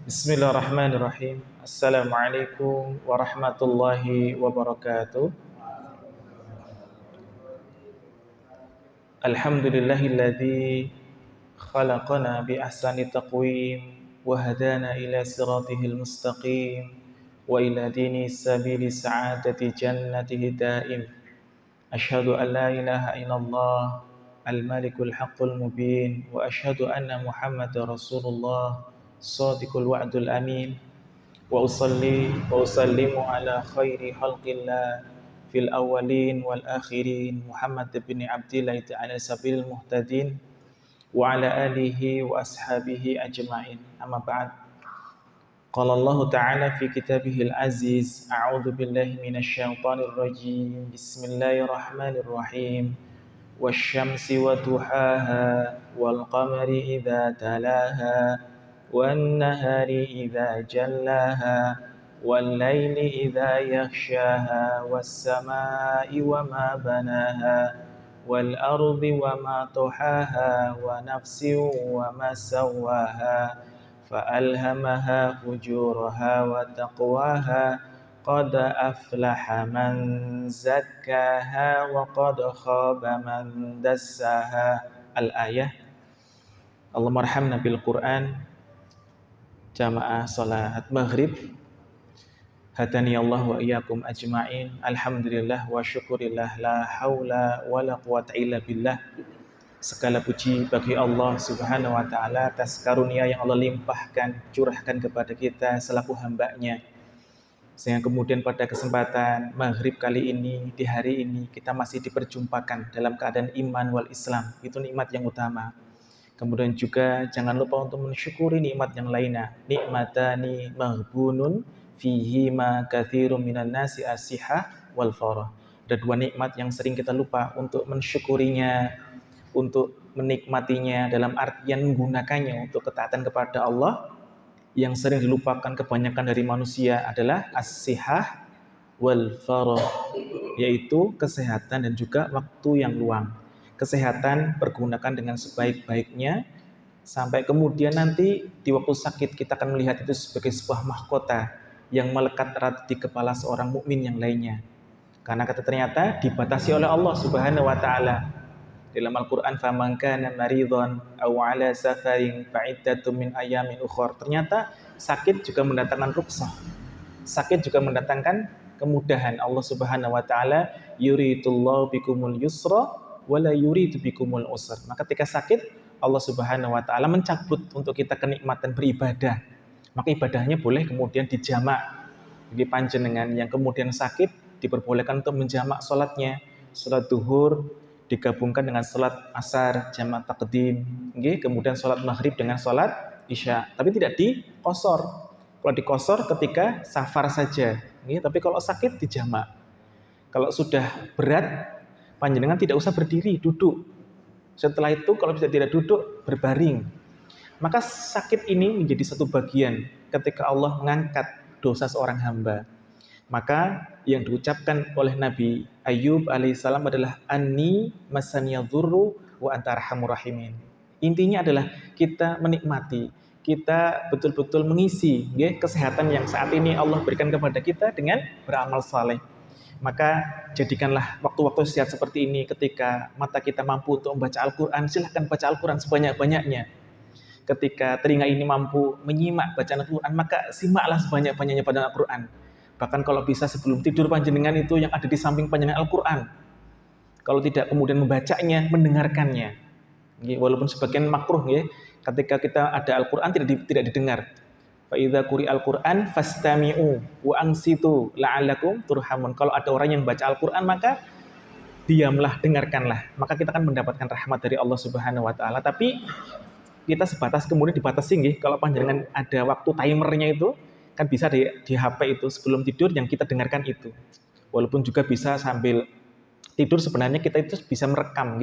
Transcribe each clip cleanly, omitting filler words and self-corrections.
Bismillahirrahmanirrahim. Assalamualaikum warahmatullahi wabarakatuh. Alhamdulillahilladzi khalaqana bi ahsani taqwim wa hadana ila siratihil mustaqim wa ila dini sabili sa'adati jannatihi daim. Asyhadu an la ilaha illallah al-malikul haqqul mubin wa asyhadu anna Muhammadar Rasulullah shadiqul wa'dul amin. Wa usalli wa usallimu ala khairi khalqillah fil awwalin wal akhirin Muhammad bin Abdillah ta'ala sabil muhtadin wa ala alihi wa ashabihi ajma'in. Amma ba'd. Qala Allah ta'ala fi kitabihil aziz, a'udzu billahi minasy syaithanir rajim. Bismillahirrahmanirrahim. Wasyamsi wa duhaha wal qamari idza talaha wan nahari idza jallaha wal laili idza yaghshaha was samaa'i wama banaha wal ardi wama tuhaha wa nafsin wama sawwaha fa alhamaha fujuraha wa taqwaha qad aflaha man zakkaha wa qad khaba man dassaha. Al-ayah. Allahumma arhamna bil Qur'an. Jamaah salat maghrib, hadani Allah wa iyyakum ajma'in. Alhamdulillah wa syukurillah, la haula wa la quwata illa billah. Segala puji bagi Allah subhanahu wa ta'ala atas karunia yang Allah limpahkan, curahkan kepada kita selaku hambanya, sehingga kemudian pada kesempatan maghrib kali ini, di hari ini, kita masih diperjumpakan dalam keadaan iman wal Islam. Itu nikmat yang utama. Kemudian juga jangan lupa untuk mensyukuri nikmat yang lainnya. Nikmatani maghbunun fihi ma katsirun minan nasi as-sihah wal farah. Ada dua nikmat yang sering kita lupa untuk mensyukurinya, untuk menikmatinya dalam artian menggunakannya untuk ketaatan kepada Allah. Yang sering dilupakan kebanyakan dari manusia adalah as-sihah wal farah, yaitu kesehatan dan juga waktu yang luang. Kesehatan pergunakan dengan sebaik-baiknya, sampai kemudian nanti di waktu sakit kita akan melihat itu sebagai sebuah mahkota yang melekat erat di kepala seorang mukmin yang lainnya. Karena ternyata dibatasi oleh Allah Subhanahu wa taala. Dalam Al-Qur'an, faman kana maridhan aw ala safarin fa'iddatun min ayamin ukhra. Ternyata sakit juga mendatangkan rukhsah. Sakit juga mendatangkan kemudahan. Allah Subhanahu wa taala yuridullahu bikumul yusra wala yuridu bikumul usra. Maka ketika sakit, Allah Subhanahu wa taala mencabut untuk kita kenikmatan beribadah. Maka ibadahnya boleh kemudian dijamak. Jadi panjenengan yang kemudian sakit diperbolehkan untuk menjamak salatnya. Salat duhur digabungkan dengan salat asar jamak taqdim, kemudian salat maghrib dengan salat isya. Tapi tidak dikosor. Kalau dikosor ketika safar saja, tapi kalau sakit dijamak. Kalau sudah berat, panjenengan tidak usah berdiri, duduk. Setelah itu kalau bisa tidak duduk, berbaring. Maka sakit ini menjadi satu bagian ketika Allah mengangkat dosa seorang hamba. Maka yang diucapkan oleh Nabi Ayub alaihissalam adalah anni masaniyadhurru wa anta arhamur rahimin. Intinya adalah kita menikmati, kita betul-betul mengisi kesehatan yang saat ini Allah berikan kepada kita dengan beramal saleh. Maka jadikanlah waktu-waktu sehat seperti ini, ketika mata kita mampu untuk membaca Al-Quran, silahkan baca Al-Quran sebanyak-banyaknya. Ketika telinga ini mampu menyimak bacaan Al-Quran, maka simaklah sebanyak-banyaknya pada Al-Quran. Bahkan kalau bisa sebelum tidur panjenengan itu yang ada di samping panjenengan Al-Quran. Kalau tidak kemudian membacanya, mendengarkannya. Walaupun sebagian makruh, ketika kita ada Al-Quran tidak didengar. Fa idza quri'al Qur'an fastami'u wa ansitu la'allakum turhamun. Kalau ada orang yang baca Al-Qur'an maka diamlah, dengarkanlah. Maka kita akan mendapatkan rahmat dari Allah Subhanahu wa taala. Tapi kita sebatas kemudian dibatasi kalau panjenengan ada waktu timernya itu kan bisa di HP itu sebelum tidur yang kita dengarkan itu. Walaupun juga bisa sambil tidur sebenarnya kita itu bisa merekam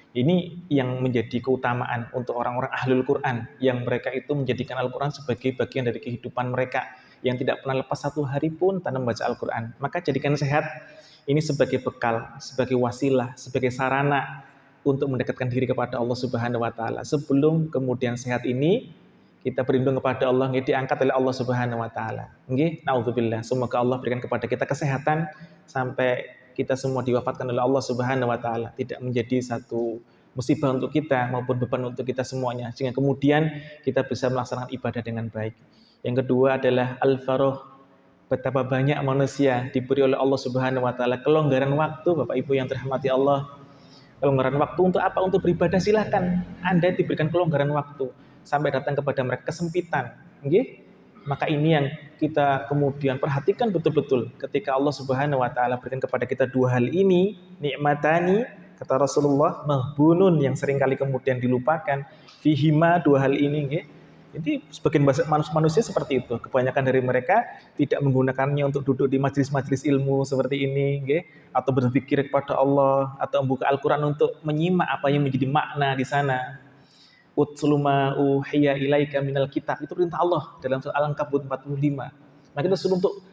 Ini yang menjadi keutamaan untuk orang-orang ahlul Quran, yang mereka itu menjadikan Al-Quran sebagai bagian dari kehidupan mereka, yang tidak pernah lepas satu hari pun tanpa membaca Al-Quran. Maka jadikan sehat ini sebagai bekal, sebagai wasilah, sebagai sarana untuk mendekatkan diri kepada Allah Subhanahu wa taala. Sebelum kemudian sehat ini Kita berlindung kepada Allah, nggih, diangkat oleh Allah Subhanahu wa taala. Nggih, naudzubillah. Semoga Allah berikan kepada kita kesehatan sampai kita semua diwafatkan oleh Allah Subhanahu wa taala, tidak menjadi satu musibah untuk kita maupun beban untuk kita semuanya, sehingga kemudian kita bisa melaksanakan ibadah dengan baik. Yang kedua adalah al-faruh. Betapa banyak manusia diberi oleh Allah Subhanahu wa taala kelonggaran waktu, Bapak Ibu yang dirahmati Allah. Kelonggaran waktu untuk apa? Untuk beribadah, silahkan. Anda diberikan kelonggaran waktu sampai datang kepada mereka kesempitan. Okay? Maka ini yang kita kemudian perhatikan betul-betul ketika Allah Subhanahu wa taala berikan kepada kita dua hal ini, nikmatani, kata Rasulullah, mahbunun, yang seringkali kemudian dilupakan. Fihima, dua hal ini, okay? Jadi sebagian manusia seperti itu. Kebanyakan dari mereka tidak menggunakannya untuk duduk di majelis-majelis ilmu seperti ini, okay? Atau berzikir kepada Allah, atau membuka Al-Quran untuk menyimak apa yang menjadi makna di sana. Utlu ma uhiya ilaika minal kitab, itu perintah Allah dalam surah Al-Ankabut 45. Maka kita suruh untuk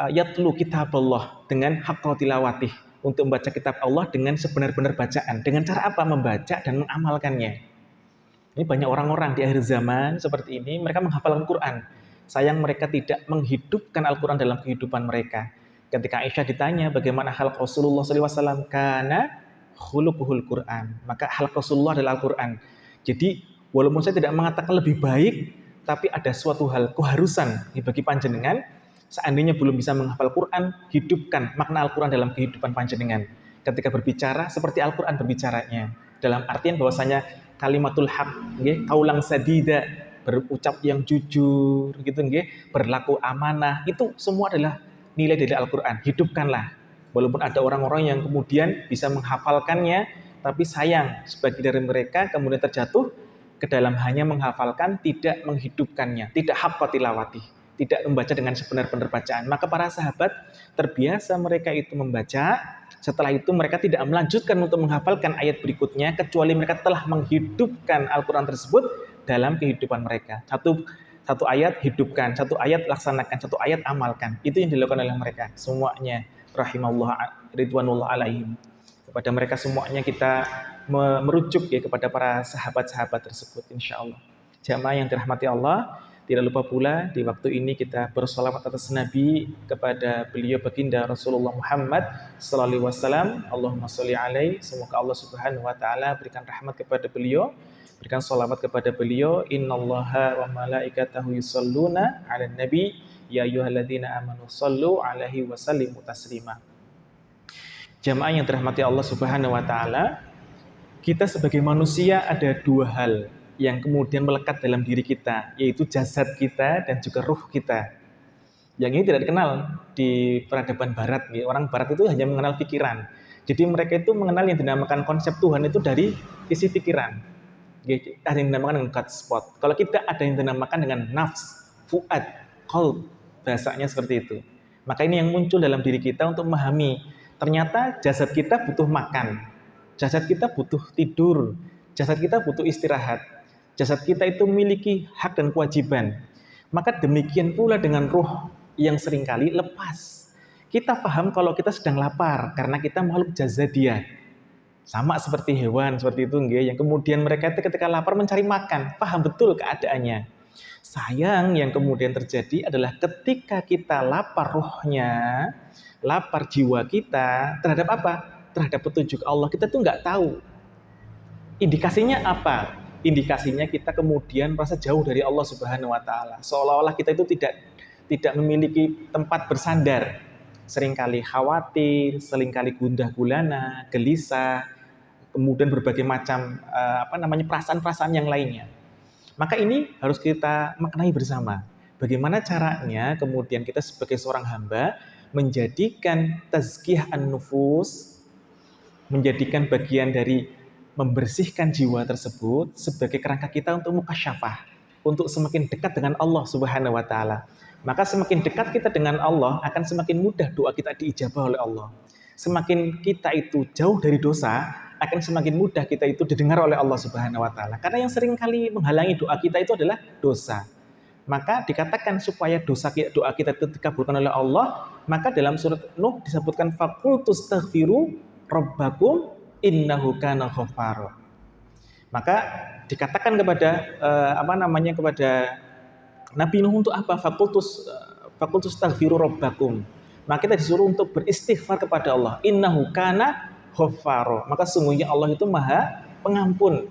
yatlu kitab Allah dengan haqqa tilawatih, untuk membaca kitab Allah dengan sebenar-benar bacaan. Dengan cara apa? Membaca dan mengamalkannya. Ini banyak orang-orang di akhir zaman seperti ini, mereka menghafal Al-Quran. Sayang mereka tidak menghidupkan Al-Quran dalam kehidupan mereka. Ketika Aisyah ditanya bagaimana hal Rasulullah SAW, karena khuluquhul Quran, maka hal Rasulullah adalah Al-Quran. Jadi walaupun saya tidak mengatakan lebih baik, tapi ada suatu hal keharusan bagi panjenengan, seandainya belum bisa menghafal Quran, hidupkan makna Al-Quran dalam kehidupan panjenengan. Ketika berbicara, seperti Al-Quran berbicaranya. Dalam artian bahwasanya kalimatul haq, nggih, kaulang sadida, berucap yang jujur, gitu nggih, berlaku amanah, itu semua adalah nilai dari Al-Qur'an. Hidupkanlah. Walaupun ada orang-orang yang kemudian bisa menghafalkannya, tapi sayang sebagian dari mereka kemudian terjatuh ke dalam hanya menghafalkan, tidak menghidupkannya, tidak haqqa tilawati, tidak membaca dengan sebenar-benar bacaan. Maka para sahabat terbiasa mereka itu membaca. Setelah itu mereka tidak melanjutkan untuk menghafalkan ayat berikutnya, kecuali mereka telah menghidupkan Al-Quran tersebut dalam kehidupan mereka. Satu ayat hidupkan, satu ayat laksanakan, satu ayat amalkan. Itu yang dilakukan oleh mereka semuanya. Rahimahullah ridwanullah alaihim. Kepada mereka semuanya kita merujuk ya kepada para sahabat-sahabat tersebut, insya Allah. Jamaah yang dirahmati Allah, tidak lupa pula di waktu ini kita bersolawat atas Nabi kepada beliau baginda Rasulullah Muhammad sallallahu alaihi wasallam. Allahumma sholli alaihi, semoga Allah Subhanahu wa taala berikan rahmat kepada beliau, berikan solawat kepada beliau. Innallaha wa malaikatahu yusholluna 'alan nabi ya ayyuhalladzina amanu shollu 'alaihi wa sallimu taslima. Jamaah yang dirahmati Allah Subhanahu wa taala, kita sebagai manusia ada dua hal yang kemudian melekat dalam diri kita, yaitu jasad kita dan juga ruh kita. Yang ini tidak dikenal di peradaban barat. Orang barat itu hanya mengenal pikiran. Jadi mereka itu mengenal yang dinamakan konsep Tuhan itu dari isi pikiran. Ada yang dinamakan dengan God spot. Kalau kita ada yang dinamakan dengan nafs, fuad, qalb, bahasanya seperti itu. Maka ini yang muncul dalam diri kita untuk memahami, ternyata jasad kita butuh makan, jasad kita butuh tidur, jasad kita butuh istirahat. Jasad kita itu memiliki hak dan kewajiban. Maka demikian pula dengan ruh yang seringkali lepas. Kita paham kalau kita sedang lapar karena kita makhluk jazadiyah. Sama seperti hewan seperti itu nggih, yang kemudian mereka itu ketika lapar mencari makan, paham betul keadaannya. Sayang yang kemudian terjadi adalah ketika kita lapar ruhnya, lapar jiwa kita terhadap apa? Terhadap petunjuk Allah, kita tuh nggak tahu. Indikasinya apa? Indikasinya kita kemudian merasa jauh dari Allah Subhanahu wa taala. Seolah-olah kita itu tidak memiliki tempat bersandar. Seringkali khawatir, seringkali gundah gulana, gelisah, kemudian berbagai macam perasaan-perasaan yang lainnya. Maka ini harus kita maknai bersama. Bagaimana caranya kemudian kita sebagai seorang hamba menjadikan tazkiyah an-nufus, menjadikan bagian dari membersihkan jiwa tersebut sebagai kerangka kita untuk mukasyafah, untuk semakin dekat dengan Allah Subhanahu wa taala. Maka semakin dekat kita dengan Allah, akan semakin mudah doa kita diijabah oleh Allah. Semakin kita itu jauh dari dosa, akan semakin mudah kita itu didengar oleh Allah Subhanahu wa taala. Karena yang sering kali menghalangi doa kita itu adalah dosa. Maka dikatakan supaya doa kita itu dikabulkan oleh Allah, maka dalam surat Nuh disebutkan faqultus taghfiru rabbakum innahu kana ghaffara. Maka dikatakan kepada kepada Nabi Nuh untuk apa? Fakultus taghfiru rabbakum. Maka kita disuruh untuk beristighfar kepada Allah. Innahu kana ghaffaro. Maka sesungguhnya Allah itu Maha Pengampun.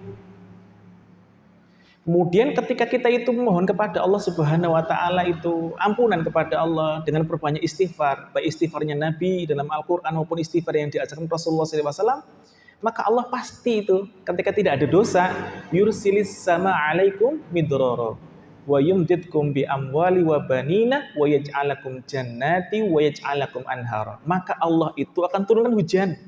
Kemudian ketika kita itu memohon kepada Allah Subhanahu wa taala itu ampunan kepada Allah dengan berbanyak istighfar, baik istighfarnya Nabi dalam Al-Qur'an maupun istighfar yang diajarkan Rasulullah SAW, maka Allah pasti itu ketika tidak ada dosa, yursilis sama alaikum midrara wa yumdidkum bi amwali wa banina wa yaj'alakum jannati wa yaj'alakum anhara. Maka Allah itu akan turunkan hujan.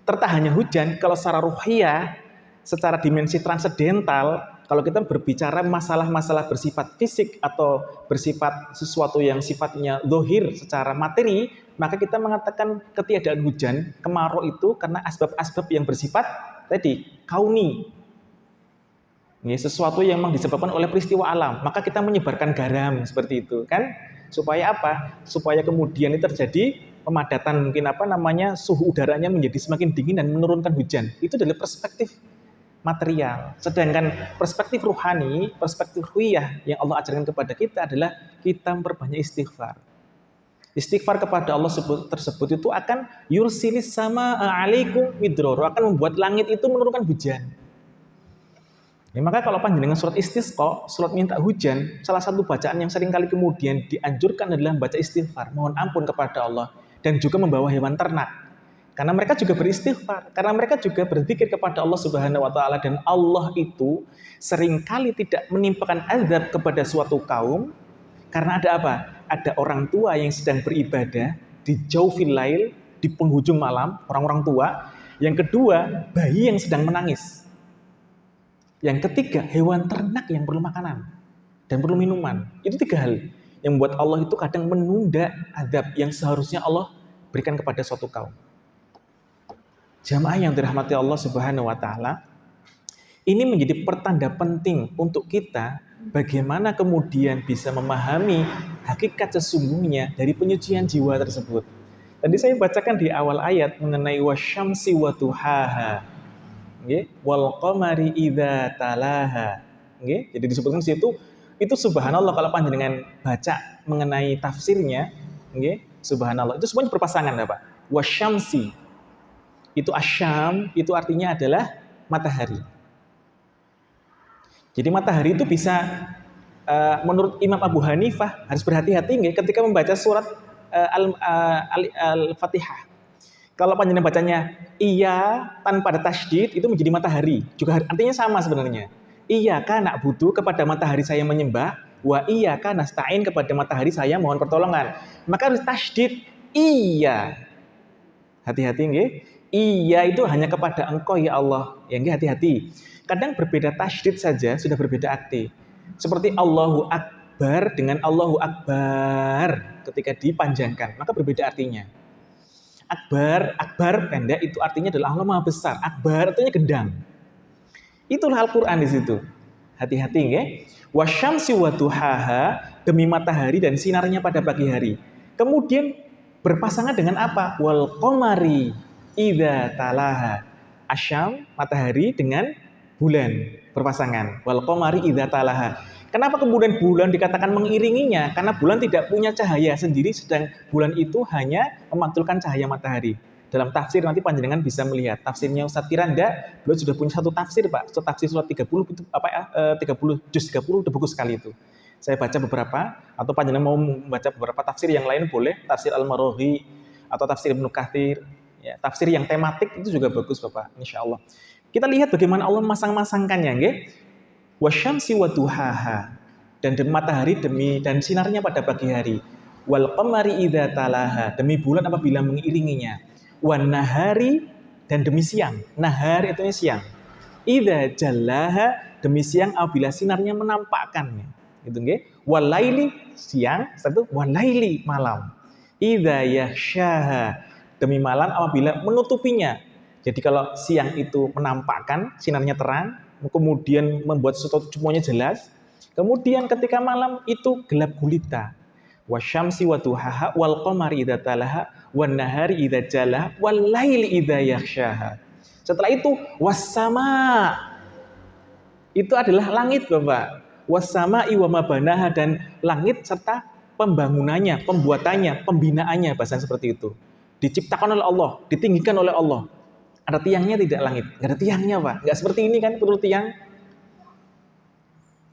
Tak hanya hujan, kalau secara ruhiyah, secara dimensi transendental, kalau kita berbicara masalah-masalah bersifat fisik atau bersifat sesuatu yang sifatnya zahir secara materi, maka kita mengatakan ketiadaan hujan, kemarau itu karena asbab-asbab yang bersifat tadi kauni. Sesuatu yang memang disebabkan oleh peristiwa alam, maka kita menyebarkan garam seperti itu kan, supaya apa? Supaya kemudian ini terjadi pemadatan, mungkin suhu udaranya menjadi semakin dingin dan menurunkan hujan. Itu dari perspektif material. Sedangkan perspektif ruhani, perspektif ruhiyah yang Allah ajarkan kepada kita adalah kita memperbanyak istighfar. Istighfar kepada Allah tersebut itu akan yursilis sama alaikum midrara, akan membuat langit itu menurunkan hujan. Maka kalau panjenengan surat istisqa, surat minta hujan, salah satu bacaan yang sering kali kemudian dianjurkan adalah baca istighfar, mohon ampun kepada Allah, dan juga membawa hewan ternak. Karena mereka juga beristighfar, karena mereka juga berzikir kepada Allah Subhanahu wa taala, dan Allah itu seringkali tidak menimpakan azab kepada suatu kaum karena ada apa? Ada orang tua yang sedang beribadah di jaufil lail, di penghujung malam, orang-orang tua. Yang kedua, bayi yang sedang menangis. Yang ketiga, hewan ternak yang perlu makanan dan perlu minuman. Itu 3 hal yang membuat Allah itu kadang menunda azab yang seharusnya Allah berikan kepada suatu kaum. Jamaah yang dirahmati Allah Subhanahu wa taala, ini menjadi pertanda penting untuk kita bagaimana kemudian bisa memahami hakikat sesungguhnya dari penyucian jiwa tersebut. Tadi saya bacakan di awal ayat mengenai wasyamsi wa duhaha. Wal qamari idza talaha. Jadi disebutkan di situ, itu subhanallah kalau panjenengan baca mengenai tafsirnya, subhanallah itu semuanya berpasangan Pak. Wasyamsi itu asyam itu artinya adalah matahari. Jadi matahari itu bisa menurut Imam Abu Hanifah harus berhati-hati ketika membaca surat Al-Fatihah. Kalau panjenengan bacanya iya tanpa ada tasydid itu menjadi matahari. Juga artinya sama sebenarnya. Iyyaka na'budu, kepada matahari saya menyembah, wa iyyaka nasta'in, kepada matahari saya mohon pertolongan. Maka harus tasydid iya. Hati-hati nggih. Iya itu hanya kepada Engkau ya Allah. Ya nggih, hati-hati. Kadang berbeda tasydid saja sudah berbeda arti. Seperti Allahu Akbar dengan Allahu Akbar ketika dipanjangkan, maka berbeda artinya. Akbar pendek itu artinya adalah Allah Maha Besar. Akbar artinya gendang. Itulah Al-Qur'an di situ. Hati-hati nggih. Wasyamsi wa duhaha, demi matahari dan sinarnya pada pagi hari. Kemudian berpasangan dengan apa? Wal qamari idza talaha. Asyam matahari dengan bulan berpasangan. Wal qamari idza talaha. Kenapa kemudian bulan dikatakan mengiringinya? Karena bulan tidak punya cahaya sendiri, sedang bulan itu hanya memantulkan cahaya matahari. Dalam tafsir nanti panjenengan bisa melihat tafsirnya Ustaz Tiranda, beliau sudah punya satu tafsir Pak, tafsir surat 30 itu 30 juz 30 udah bagus sekali itu. Saya baca beberapa, atau panjenengan mau membaca beberapa tafsir yang lain boleh, tafsir Al-Maraghi atau tafsir Ibnu Katsir, ya, tafsir yang tematik itu juga bagus Bapak, insyaallah. Kita lihat bagaimana Allah memasang-masangkannya nggih. Wasyamsi wa duhaha, dan matahari demi dan sinarnya pada pagi hari. Wal qamari idza talaha, demi bulan apabila mengiringinya. Wan nahari, dan demi siang. Nahari artinya siang. Idza jallaha, demi siang apabila sinarnya menampakkannya. Gitu nggih. Wal laili, siang, satu wal laili, malam. Idza yakhshaha, demi malam apabila menutupinya. Jadi kalau siang itu menampakkan sinarnya terang, kemudian membuat semuanya jelas. Kemudian ketika malam itu gelap gulita. Wasyamsi wa duhaha wal qamari idza talaha wan nahari idza jalaha wal laili idza yakhshaha. Setelah itu wassama. itu adalah langit, Bapak. Was-sama'i wa ma banaha, dan langit serta pembangunannya, pembuatannya, pembinaannya, bahasa seperti itu. Diciptakan oleh Allah, ditinggikan oleh Allah. Ada tiangnya tidak langit? Nggak ada tiangnya, Pak. Nggak seperti ini kan, perlu tiang.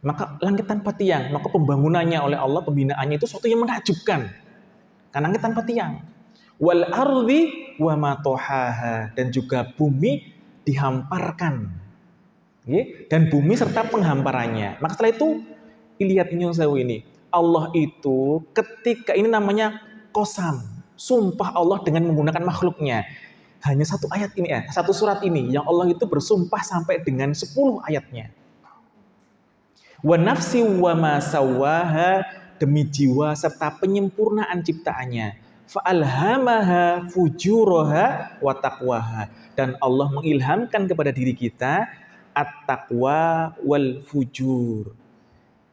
Maka langit tanpa tiang, maka pembangunannya oleh Allah, pembinaannya itu sesuatu yang menakjubkan. Karena langit tanpa tiang. Wal ardi wa ma tohaha, dan juga bumi dihamparkan. Dan bumi serta penghamparannya. Maka setelah itu, lihat ini Allah itu ketika ini namanya qasam, sumpah Allah dengan menggunakan makhluknya. Hanya satu ayat ini satu surat ini yang Allah itu bersumpah sampai dengan 10 ayatnya. Wa nafsi wa ma sawaha, demi jiwa serta penyempurnaan ciptaannya. Fa alhamaha fujuraha wa taqwaha, dan Allah mengilhamkan kepada diri kita at-taqwa wal fujur.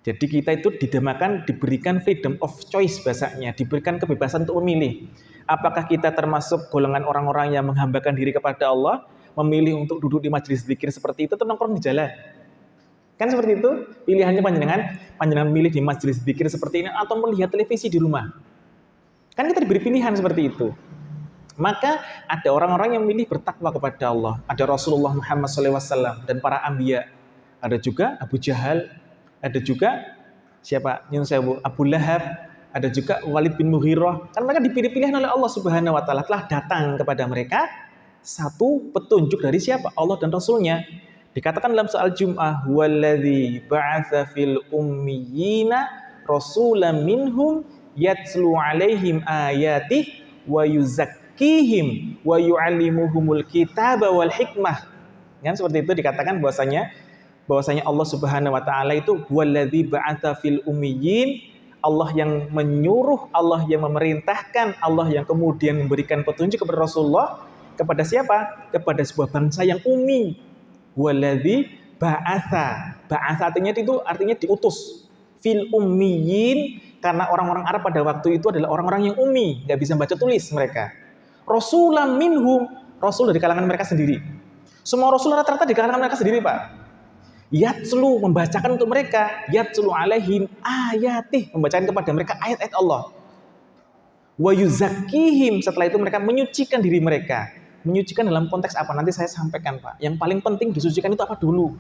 Jadi kita itu diberikan freedom of choice bahasanya, diberikan kebebasan untuk memilih. Apakah kita termasuk golongan orang-orang yang menghambakan diri kepada Allah, memilih untuk duduk di majelis zikir seperti itu atau nongkrong di jalan? Kan seperti itu, pilihannya panjenengan milih di majelis zikir seperti ini atau melihat televisi di rumah. Kan kita diberi pilihan seperti itu. Maka ada orang-orang yang memilih bertakwa kepada Allah. Ada Rasulullah Muhammad SAW dan para anbiya. Ada juga Abu Jahal, ada juga siapa? Abu Lahab, ada juga Walid bin Mughirah. Kan mereka dipilih-pilihan oleh Allah Subhanahu wa taala, telah datang kepada mereka satu petunjuk dari siapa? Allah dan Rasulnya. Dikatakan dalam soal Jum'ah, huwallazi ba'atsa fil ummiyina rasulan minhum yatslu 'alaihim ayatihi wa yuzakkihim wa yu'allimuhumul kitaba wal hikmah. Kan seperti itu dikatakan bahwasanya Allah Subhanahu wa taala itu huwallazi ba'atsa fil ummiyin, Allah yang menyuruh, Allah yang memerintahkan, Allah yang kemudian memberikan petunjuk kepada Rasulullah. Kepada siapa? Kepada sebuah bangsa yang ummi. Waladzi ba'atha. Ba'atha artinya diutus. Fil ummiyin, karena orang-orang Arab pada waktu itu adalah orang-orang yang ummi, nggak bisa baca tulis mereka. Rasulam minhum, rasul dari kalangan mereka sendiri. Semua rasul rata-rata di kalangan mereka sendiri, Pak. Yatslu, membacakan untuk mereka. Yatslu alaihim ayatih, membacakan kepada mereka ayat-ayat Allah. Wa yuzakkihim, setelah itu mereka menyucikan diri mereka. Menyucikan dalam konteks apa? Nanti saya sampaikan, Pak. Yang paling penting disucikan itu apa dulu?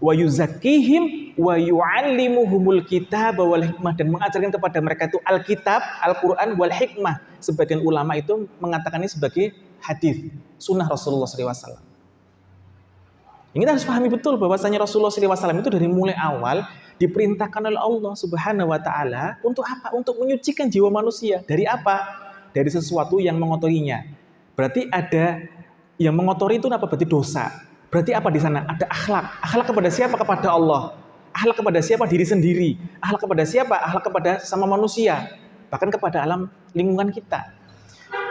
Wa yuzakkihim wa yu'allimuhumul kitaba wal hikmah, dan mengajarkan kepada mereka itu Alkitab, Al-Qur'an wal hikmah. Sebagian ulama itu mengatakan ini sebagai hadis, sunnah Rasulullah SAW. Ini kita harus pahami betul bahwasanya Rasulullah SAW itu dari mulai awal diperintahkan oleh Allah Subhanahu wa taala untuk apa? Untuk menyucikan jiwa manusia. Dari apa? Dari sesuatu yang mengotorinya. Berarti ada yang mengotori itu apa? Berarti dosa. Berarti apa di sana? Ada akhlak. Akhlak kepada siapa? Kepada Allah. Akhlak kepada siapa? Diri sendiri. Akhlak kepada siapa? Akhlak kepada sama manusia. Bahkan kepada alam lingkungan kita.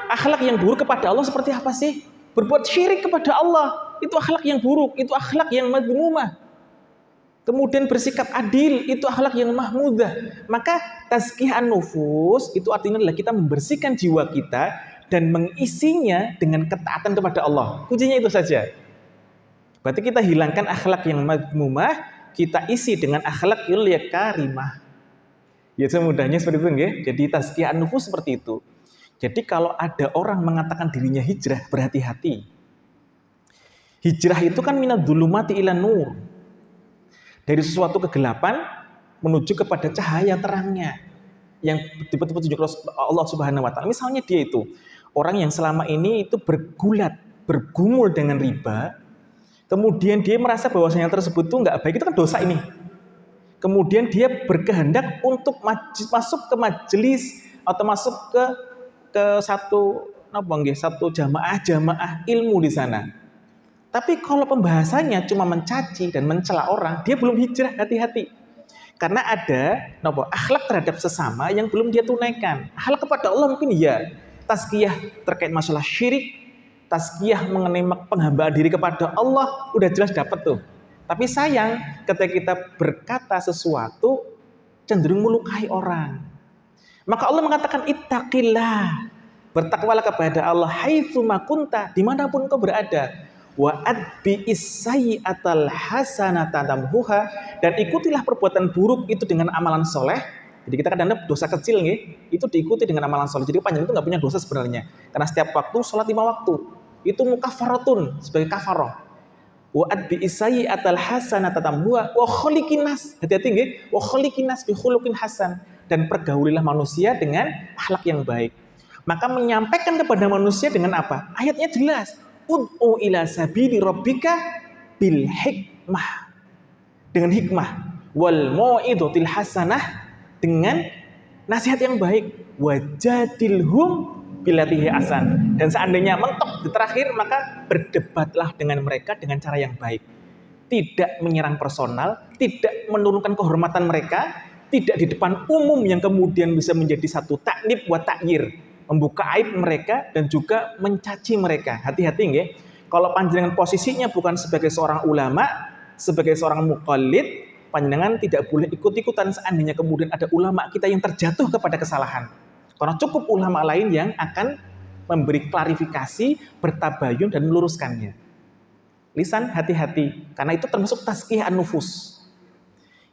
Akhlak yang buruk kepada Allah seperti apa sih? Berbuat syirik kepada Allah. Itu akhlak yang buruk. Itu akhlak yang madhmumah. Kemudian bersikap adil, itu akhlak yang mahmudah. Maka tazkiyah an-nufus itu artinya adalah kita membersihkan jiwa kita dan mengisinya dengan ketaatan kepada Allah. Kuncinya itu saja. Berarti kita hilangkan akhlak yang madhmumah, kita isi dengan akhlak yang karimah. Ya semudahnya seperti itu, nggih. Jadi tazkiyah an-nufus seperti itu. Jadi kalau ada orang mengatakan dirinya hijrah, berhati-hati. Hijrah itu kan minadh-dhulumati ilan nur. Dari sesuatu kegelapan menuju kepada cahaya terangnya. Yang petunjuk Allah Subhanahu wa taala. Misalnya dia itu orang yang selama ini itu bergumul dengan riba, kemudian dia merasa bahwasanya tersebut itu nggak baik, itu kan dosa ini. Kemudian dia berkehendak untuk masuk ke majelis atau masuk ke satu jamaah ilmu di sana. Tapi kalau pembahasannya cuma mencaci dan mencela orang, dia belum hijrah, hati-hati. Karena ada akhlak terhadap sesama yang belum dia tunaikan. Akhlak kepada Allah mungkin ya. Tazkiyah terkait masalah syirik, tazkiyah mengenai penghambaan diri kepada Allah, udah jelas dapat tuh. Tapi sayang, ketika kita berkata sesuatu, cenderung melukai orang. Maka Allah mengatakan, ittaqillah. Bertakwalah kepada Allah, haitsu ma kunta, dimanapun kau berada. Wa atbi'is sayyi'atal hasanata tamhuha, dan ikutilah perbuatan buruk itu dengan amalan soleh. Jadi kita kadang-kadang dosa kecil nih, itu diikuti dengan amalan soleh. Jadi panjenengan itu nggak punya dosa sebenarnya, karena setiap waktu sholat 5 waktu itu mukaffaratun, sebagai kafarah. Wa atbi'is sayyi'atal hasanata tamhuha wa khaliqin nas. Hati-hati nggih, wa khaliqin nas bi khuluqin hasan, dan pergaulilah manusia dengan akhlak yang baik. Maka menyampaikan kepada manusia dengan apa? Ayatnya jelas. Ud'u ila sabili rabbika bil hikmah. Dengan hikmah. Wal mau'izatil hasanah, dengan nasihat yang baik. Wajadilhum billati hiya ahsan. Dan seandainya mentok di terakhir, maka berdebatlah dengan mereka dengan cara yang baik. Tidak menyerang personal, tidak menurunkan kehormatan mereka, tidak di depan umum yang kemudian bisa menjadi satu taknib wa ta'yir, membuka aib mereka dan juga mencaci mereka. Hati-hati nggih. Kalau panjenengan posisinya bukan sebagai seorang ulama, sebagai seorang muqallid, panjenengan tidak boleh ikut-ikutan seandainya kemudian ada ulama kita yang terjatuh kepada kesalahan. Karena cukup ulama lain yang akan memberi klarifikasi, bertabayun dan meluruskannya. Lisan hati-hati, karena itu termasuk tazkiyah an-nufus.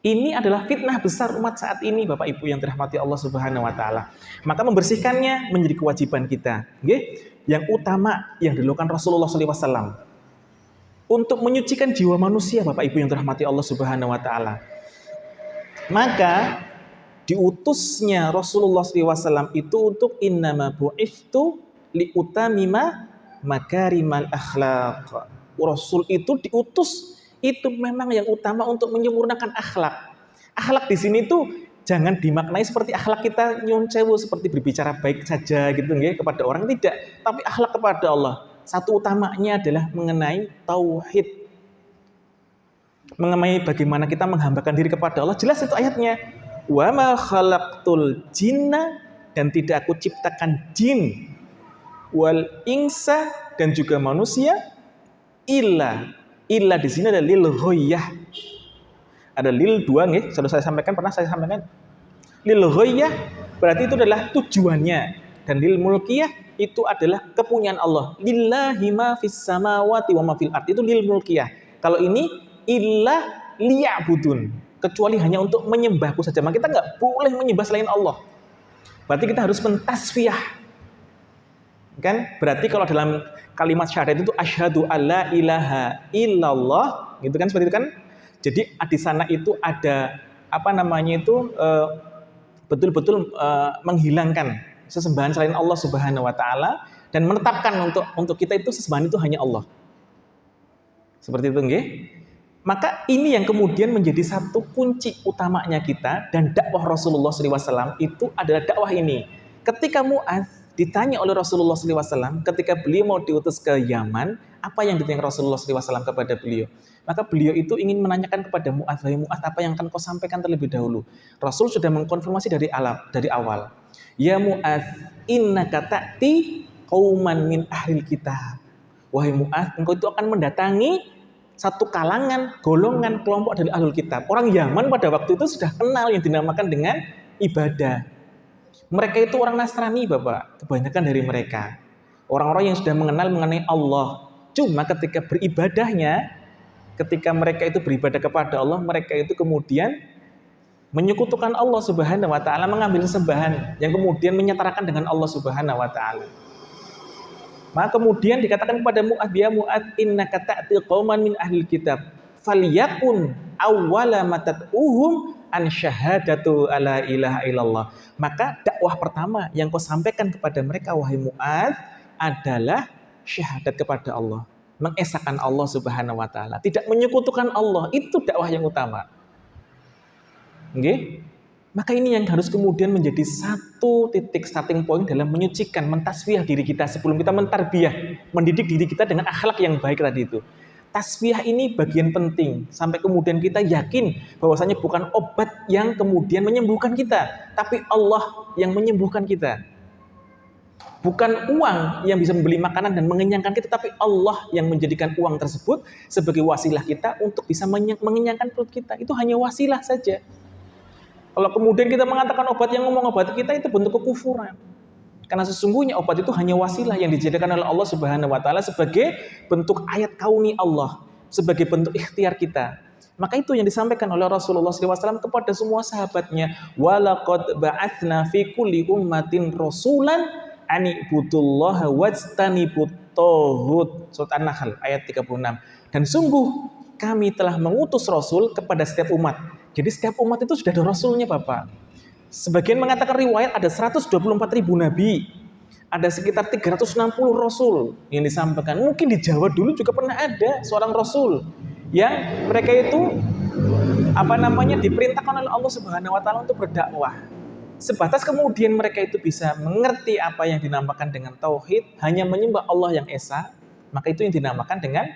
Ini adalah fitnah besar umat saat ini, Bapak Ibu yang dirahmati Allah Subhanahu wa taala. Maka membersihkannya menjadi kewajiban kita. Nggih? Yang utama yang dilakukan Rasulullah SAW untuk menyucikan jiwa manusia, Bapak Ibu yang dirahmati Allah Subhanahu wa taala. Maka diutusnya Rasulullah SAW itu untuk innama bu'ithtu liutamima makarimal akhlaq. Rasul itu diutus itu memang yang utama untuk menyempurnakan akhlak. Akhlak di sini tuh jangan dimaknai seperti akhlak kita nyun sewu, seperti berbicara baik saja gitu nggih kepada orang, tidak, tapi akhlak kepada Allah. Satu utamanya adalah mengenai tauhid. Mengenai bagaimana kita menghambakan diri kepada Allah. Jelas itu ayatnya. Wa ma khalaqtul jinna, dan tidak aku ciptakan jin, wal insa, dan juga manusia, illa di sini ada lil ghaiyah. Ada lil dua nggih, sudah saya sampaikan, pernah saya sampaikan. Lil ghaiyah berarti itu adalah tujuannya, dan lil mulkiyah itu adalah kepunyaan Allah. Lillahi ma fis samawati wa ma fil ardh, itu lil mulkiyah. Kalau ini illa liya'budun, kecuali hanya untuk menyembahku saja. Maka kita nggak boleh menyembah selain Allah. Berarti kita harus mentasfiyah. Kan? Berarti kalau dalam kalimat syahadat itu asyhadu alla ilaha illallah, gitu kan, seperti itu kan? Jadi di sana itu ada betul-betul menghilangkan sesembahan selain Allah Subhanahu wa taala dan menetapkan untuk kita itu sesembahan itu hanya Allah. Seperti itu nggih. Maka ini yang kemudian menjadi satu kunci utamanya kita, dan dakwah Rasulullah SAW itu adalah dakwah ini. Ketika Mu'adz ditanya oleh Rasulullah SAW, ketika beliau mau diutus ke Yaman, apa yang ditanya Rasulullah SAW kepada beliau? Maka beliau itu ingin menanyakan kepada Mu'adz, "Wahai Mu'adz, apa yang akan kau sampaikan terlebih dahulu?" Rasul sudah mengkonfirmasi dari awal. "Ya Mu'adz, innaka ta'ti qauman min ahlil kitab." Wahai Mu'adz, engkau itu akan mendatangi satu kalangan, golongan, kelompok dari ahlul kitab. Orang Yaman pada waktu itu sudah kenal yang dinamakan dengan ibadah. Mereka itu orang Nasrani, Bapak, kebanyakan dari mereka. Orang-orang yang sudah mengenal mengenai Allah. Cuma ketika beribadahnya, ketika mereka itu beribadah kepada Allah, mereka itu kemudian menyekutukan Allah Subhanahu wa taala, mengambil sembahan yang kemudian menyetarakan dengan Allah Subhanahu wa taala. Maka kemudian dikatakan kepada Mu'adz, "Ya Mu'adz, innaka ta'ti qauman min ahlil kitab, falyakun awwala ma tad'uhum an syahadatu alla ilaha illallah." Maka dakwah pertama yang kau sampaikan kepada mereka, wahai Mu'adz, adalah syahadat kepada Allah, mengesahkan Allah Subhanahu wa taala, tidak menyekutukan Allah. Itu dakwah yang utama. Nggih? Maka ini yang harus kemudian menjadi satu titik starting point dalam menyucikan, mentasfiyah diri kita sebelum kita mentarbiyah, mendidik diri kita dengan akhlak yang baik tadi itu. Tasfiyah ini bagian penting sampai kemudian kita yakin bahwasanya bukan obat yang kemudian menyembuhkan kita, tapi Allah yang menyembuhkan kita. Bukan uang yang bisa membeli makanan dan mengenyangkan kita, tapi Allah yang menjadikan uang tersebut sebagai wasilah kita untuk bisa mengenyangkan perut kita. Itu hanya wasilah saja. Kalau kemudian kita mengatakan obat yang ngomong obat kita, itu bentuk kekufuran. Karena sesungguhnya obat itu hanya wasilah yang dijadikan oleh Allah Subhanahu wa taala sebagai bentuk ayat kauni Allah, sebagai bentuk ikhtiar kita. Maka itu yang disampaikan oleh Rasulullah SAW kepada semua sahabatnya. Walaqad ba'atsna fi kulli ummatin rasulan an ibudullaha wajtanibut taghut. Surat An-Nahl ayat 36. Dan sungguh kami telah mengutus Rasul kepada setiap umat. Jadi setiap umat itu sudah ada Rasulnya, Bapak. Sebagian mengatakan riwayat ada 124.000 nabi. Ada sekitar 360 Rasul yang disampaikan. Mungkin di Jawa dulu juga pernah ada seorang Rasul yang mereka itu diperintahkan oleh Allah Subhanahu wa taala untuk berdakwah. Sebatas kemudian mereka itu bisa mengerti apa yang dinamakan dengan tauhid, hanya menyembah Allah yang esa, maka itu yang dinamakan dengan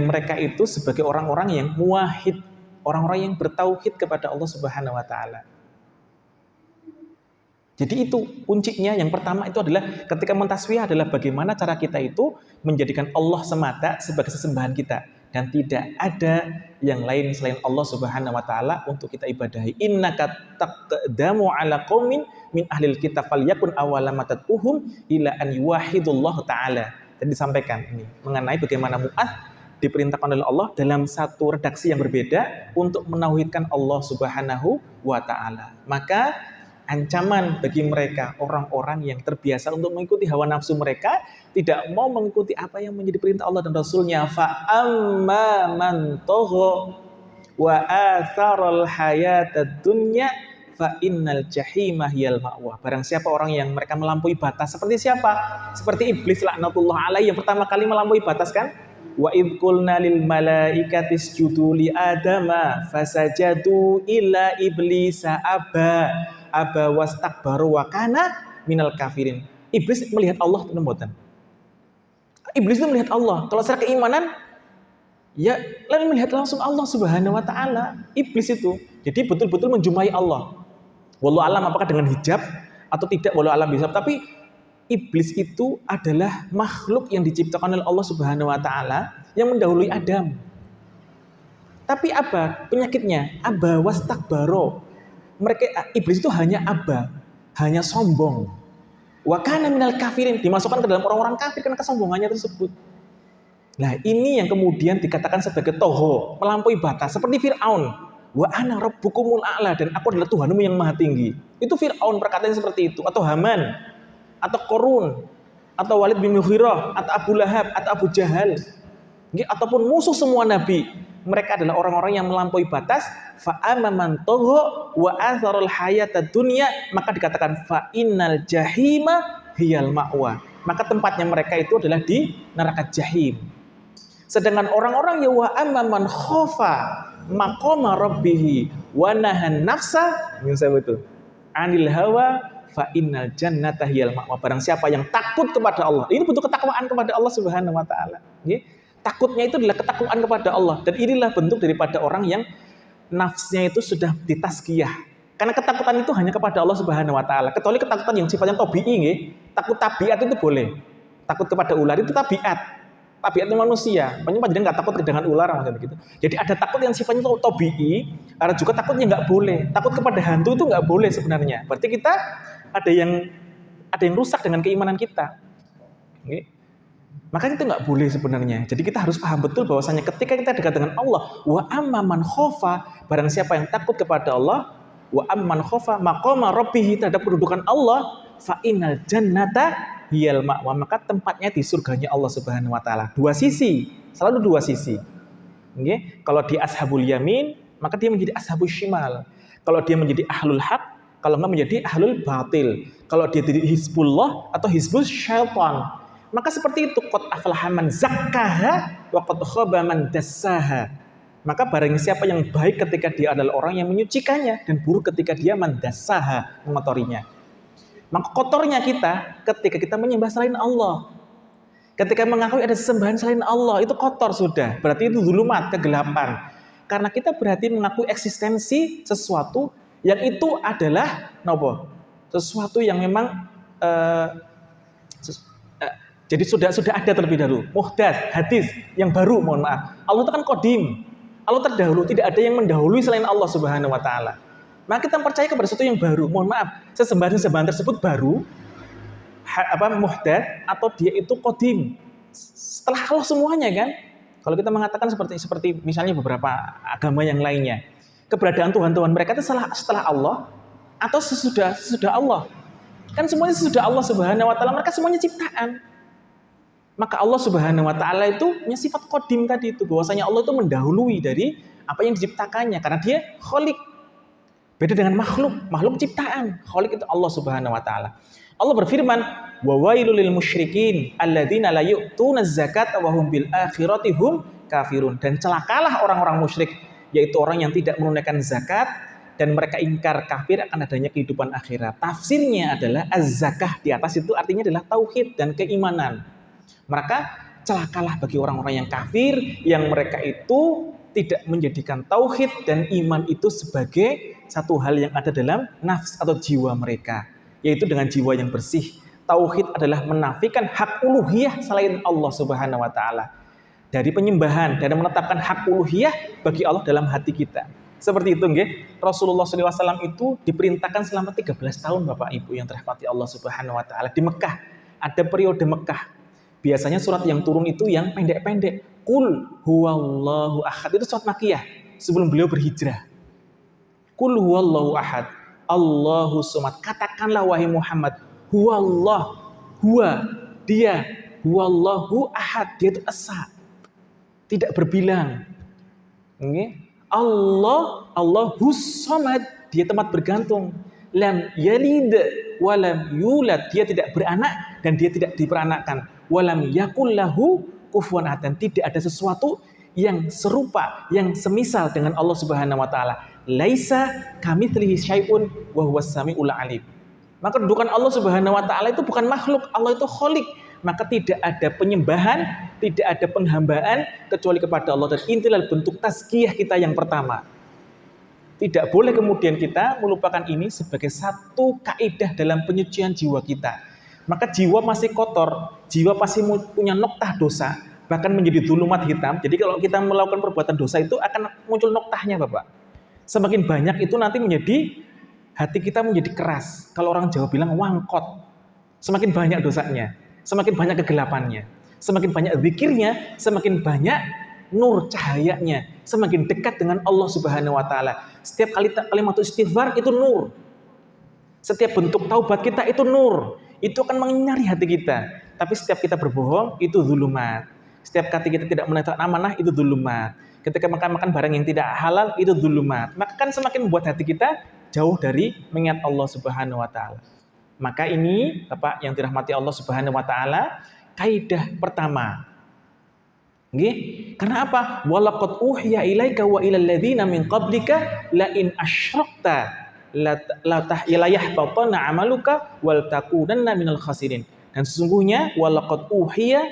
mereka itu sebagai orang-orang yang muwahhid, orang-orang yang bertauhid kepada Allah Subhanahu wa taala. Jadi itu kuncinya. Yang pertama itu adalah ketika mentasbih adalah bagaimana cara kita itu menjadikan Allah semata sebagai sesembahan kita dan tidak ada yang lain selain Allah Subhanahu wa taala untuk kita ibadahi. Innaka taqdamu ala qaumin min ahlil kitab falyakun awwala ma tad'uhum ila an yuwahhidullah taala. Dan disampaikan ini mengenai bagaimana Mu'adz diperintahkan oleh Allah dalam satu redaksi yang berbeda untuk menauhidkan Allah Subhanahu wa taala. Maka ancaman bagi mereka orang-orang yang terbiasa untuk mengikuti hawa nafsu mereka, tidak mau mengikuti apa yang menjadi perintah Allah dan Rasulnya. Fa amma man tagha wa atharal hayatad dunya fa innal jahima hiyal ma'wa. Barang siapa orang yang mereka melampaui batas, seperti siapa? Seperti iblis laknatullah alaihi yang pertama kali melampaui batas kan? Wa idh qulna lil malaikati isjudu li adama fasajadu illa iblisa aba wastakbaru wa kana minal kafirin. Iblis melihat Allah atau mboten? Iblis itu melihat Allah. Kalau secara keimanan ya lain melihat langsung Allah Subhanahu wa taala. Iblis itu jadi betul-betul menjumpai Allah. Wallahu alam apakah dengan hijab atau tidak, wallahu alam bisa. Tapi iblis itu adalah makhluk yang diciptakan oleh Allah Subhanahu wa taala yang mendahului Adam. Tapi apa penyakitnya? Aba wastakbaro. Iblis itu hanya aba, hanya sombong. Wa kana minal kafirin, dimasukkan ke dalam orang-orang kafir karena kesombongannya tersebut. Nah, ini yang kemudian dikatakan sebagai toho, melampaui batas, seperti Fir'aun. Wa ana rabbukumul a'la, dan aku adalah Tuhanmu yang maha tinggi. Itu Fir'aun perkataannya seperti itu, atau Haman, atau Korun, atau Walid bin Mughirah, atau Abu Lahab, atau Abu Jahal, ataupun musuh semua nabi. Mereka adalah orang-orang yang melampaui batas. Fa amman tagha wa atharul hayatad dunya, maka dikatakan fa innal jahima hiyal ma'wa. Maka tempatnya mereka itu adalah di neraka jahim. Sedangkan orang-orang yang wa amman khafa maqama rabbih wa nahan nafsa anil hawa fa innal jannata hiyal ma'wa. Barang siapa yang takut kepada Allah, ini bentuk ketakwaan kepada Allah Subhanahu wa taala. Takutnya itu adalah ketakwaan kepada Allah, dan inilah bentuk daripada orang yang nafsnya itu sudah ditazkiyah. Karena ketakutan itu hanya kepada Allah Subhanahu wa taala. Kecuali ketakutan yang sifatnya tabi'i nggih. Takut tabiat itu boleh. Takut kepada ular itu tabiat. Tabiatnya manusia. Panjenengan enggak takut dengan ular macam begitu. Jadi ada takut yang sifatnya tabi'i, ada juga takutnya enggak boleh. Takut kepada hantu itu enggak boleh sebenarnya. Berarti kita ada yang rusak dengan keimanan kita. Nggih. Maka itu nggak boleh sebenarnya. Jadi kita harus paham betul bahwasanya ketika kita dekat dengan Allah, wa amman khofa, barang siapa yang takut kepada Allah, wa amman khofa maqama rabbih, terhadap kedudukan Allah, fa innal jannata hiyal ma'wa, maka tempatnya di surganya Allah Subhanahu wa taala. Dua sisi, selalu dua sisi. Okay? Kalau di ashabul yamin, maka dia menjadi ashabul shimal. Kalau dia menjadi ahlul haq, kalau enggak menjadi ahlul batil. Kalau dia jadi hizbullah atau hizbul syaitan. Maka seperti itu, qad aflaha man zakkaha wa qad khaba man dassaha. Maka barang siapa yang baik ketika dia adalah orang yang menyucikannya, dan buruk ketika dia mandassaha, mengotorinya. Maka kotornya kita ketika kita menyembah selain Allah. Ketika mengakui ada sesembahan selain Allah, itu kotor sudah. Berarti itu zulumat, kegelapan. Karena kita berarti mengakui eksistensi sesuatu yang itu adalah sesuatu yang memang jadi sudah ada terlebih dahulu. Muhdats, hadis yang baru, mohon maaf. Allah itu kan qadim. Allah terdahulu, tidak ada yang mendahului selain Allah Subhanahu wa taala. Maka kita percaya kepada sesuatu yang baru. Mohon maaf, sesembahan tersebut baru, muhdats, atau dia itu qadim. Setelah Allah semuanya kan. Kalau kita mengatakan seperti misalnya beberapa agama yang lainnya, keberadaan Tuhan mereka itu setelah Allah atau sesudah Allah. Kan semuanya sesudah Allah Subhanahu wa taala, mereka semuanya ciptaan. Maka Allah Subhanahu wa taala itu punya sifat qadim tadi itu, bahwasanya Allah itu mendahului dari apa yang diciptakannya karena dia khaliq. Beda dengan makhluk ciptaan. Khaliq itu Allah Subhanahu wa taala. Allah berfirman, "Wa wailul lil musyrikin alladzina la yu'tunaz zakata wa hum bil akhirati hum kafirun." Dan celakalah orang-orang musyrik, yaitu orang yang tidak menunaikan zakat dan mereka ingkar kafir akan adanya kehidupan akhirat. Tafsirnya adalah az-zakah di atas itu artinya adalah tauhid dan keimanan. Maka celakalah bagi orang-orang yang kafir yang mereka itu tidak menjadikan tauhid dan iman itu sebagai satu hal yang ada dalam nafs atau jiwa mereka, yaitu dengan jiwa yang bersih. Tauhid adalah menafikan hak uluhiyah selain Allah Subhanahu wa taala. Dari penyembahan dan menetapkan hak uluhiyah bagi Allah dalam hati kita. Seperti itu nggih. Rasulullah SAW itu diperintahkan selama 13 tahun Bapak Ibu yang dirahmati Allah Subhanahu wa taala di Mekah. Ada periode Mekah. Biasanya surat yang turun itu yang pendek-pendek. Qul huwallahu ahad, itu surat Makkiyah sebelum beliau berhijrah. Qul huwallahu ahad, Allahu somad. Katakanlah wahai Muhammad, huwallah, huwa, dia, huwallahu ahad, dia itu esa, tidak berbilang. Okay? Allahus somad, dia tempat bergantung. Lam yalid walam yulad, dia tidak beranak dan dia tidak diperanakkan. Walam yakul lahu kufuwan ahad, dan tidak ada sesuatu yang serupa, yang semisal dengan Allah Subhanahu wa taala. Laisa kamitslihi syai'un wa huwas samiul alim. Maka kedudukan Allah Subhanahu wa taala itu bukan makhluk, Allah itu khaliq. Maka tidak ada penyembahan, tidak ada penghambaan kecuali kepada Allah, dan inilah bentuk tazkiyah kita yang pertama. Tidak boleh kemudian kita melupakan ini sebagai satu kaidah dalam penyucian jiwa kita. Maka jiwa masih kotor, jiwa pasti punya noktah dosa, bahkan menjadi zulumat hitam. Jadi kalau kita melakukan perbuatan dosa itu akan muncul noktahnya Bapak. Semakin banyak itu nanti menjadi, hati kita menjadi keras. Kalau orang Jawa bilang wangkot. Semakin banyak dosanya, semakin banyak kegelapannya, semakin banyak zikirnya, semakin banyak nur cahayanya, semakin dekat dengan Allah Subhanahu wa taala. Setiap kalimat istighfar itu nur. Setiap bentuk taubat kita itu nur. Itu akan menyinari hati kita. Tapi setiap kita berbohong itu zulumat. Setiap kali kita tidak menegakkan amanah itu zulumat. Ketika makan barang yang tidak halal itu zulumat. Maka kan semakin membuat hati kita jauh dari mengingat Allah Subhanahu wa taala. Maka ini Bapak yang dirahmati Allah Subhanahu wa taala, kaidah pertama. Nggih? Karena apa? Walaqad uhiya ilaika wa ilal ladzina min qablika la in asyrakta la yahbatanna amaluka wal takunanna minal khasirin. Dan sesungguhnya walaqad uhiya,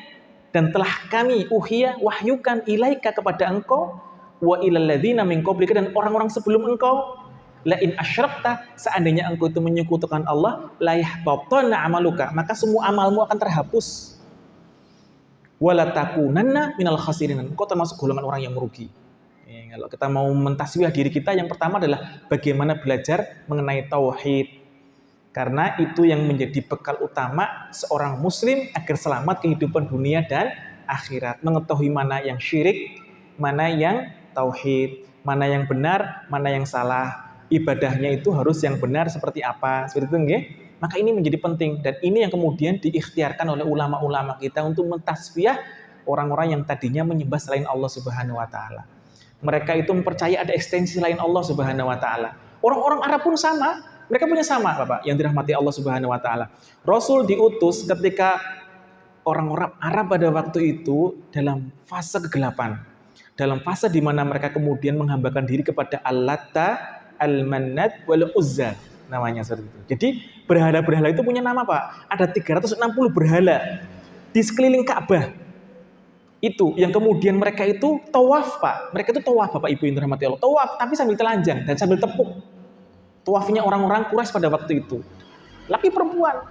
dan telah kami wahyukan ilaika kepada engkau wa ilal ladzina min qablika, dan orang-orang sebelum engkau, la in asyrakta, seandainya engkau itu menyekutukan Allah, la yahbatanna amaluka, maka semua amalmu akan terhapus. Wala takunanna minal khasirin, engkau termasuk golongan orang yang merugi. Kalau kita mau mentasbih diri kita, yang pertama adalah bagaimana belajar mengenai tauhid. Karena itu yang menjadi bekal utama seorang muslim agar selamat kehidupan dunia dan akhirat. Mengetahui mana yang syirik, mana yang tauhid, mana yang benar, mana yang salah. Ibadahnya itu harus yang benar seperti apa. Seperti itu nggih? Maka ini menjadi penting, dan ini yang kemudian diikhtiarkan oleh ulama-ulama kita untuk mentasbih orang-orang yang tadinya menyembah selain Allah Subhanahu wa taala. Mereka itu mempercayai ada ekstensi lain Allah Subhanahu wa taala. Orang-orang Arab pun sama, mereka punya sama Bapak yang dirahmati Allah Subhanahu wa taala. Rasul diutus ketika orang-orang Arab pada waktu itu dalam fase kegelapan. Dalam fase di mana mereka kemudian menghambakan diri kepada Al-Latta, Al-Mannat, Wal-Uzza namanya seperti itu. Jadi berhala-berhala itu punya nama Pak. Ada 360 berhala di sekeliling Ka'bah. Itu yang kemudian mereka itu tawaf Pak. Mereka itu tawaf Bapak Ibu yang dirahmati Allah. Tawaf tapi sambil telanjang dan sambil tepuk. Tawafnya orang-orang Quraisy pada waktu itu. Laki perempuan.